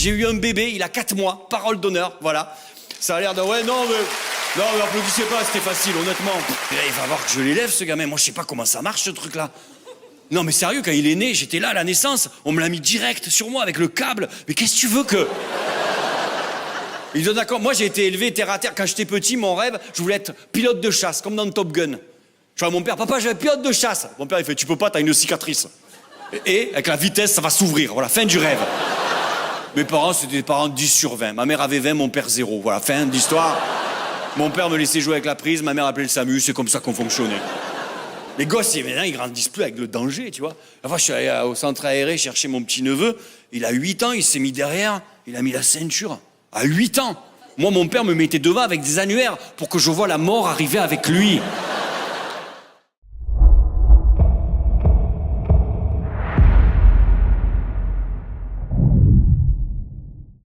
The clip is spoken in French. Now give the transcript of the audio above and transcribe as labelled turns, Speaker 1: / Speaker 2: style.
Speaker 1: j'ai eu un bébé, il a 4 mois, parole d'honneur, voilà. Ça a l'air de... Ouais, non, mais applaudissez pas, c'était facile, honnêtement. Et là, il va voir que je l'élève, ce gamin. Moi, je sais pas comment ça marche, ce truc-là. Non, mais sérieux, quand il est né, j'étais là à la naissance. On me l'a mis direct sur moi avec le câble. Mais qu'est-ce que tu veux que... Il donne d'accord. Moi, j'ai été élevé terre à terre. Quand j'étais petit, mon rêve, je voulais être pilote de chasse, comme dans Top Gun. Je vois mon père, papa, je vais être pilote de chasse. Mon père, il fait, tu peux pas, t'as une cicatrice. Et avec la vitesse, ça va s'ouvrir. Voilà, fin du rêve. Mes parents, c'était des parents 10 sur 20. Ma mère avait 20, mon père 0. Voilà, fin d'histoire. Mon père me laissait jouer avec la prise, ma mère appelait le SAMU, c'est comme ça qu'on fonctionnait. Les gosses, maintenant, ils grandissent plus avec le danger, tu vois. La fois, je suis allé au centre aéré chercher mon petit-neveu. Il a 8 ans, il s'est mis derrière, il a mis la ceinture. À 8 ans. Moi, mon père me mettait devant avec des annuaires pour que je voie la mort arriver avec lui.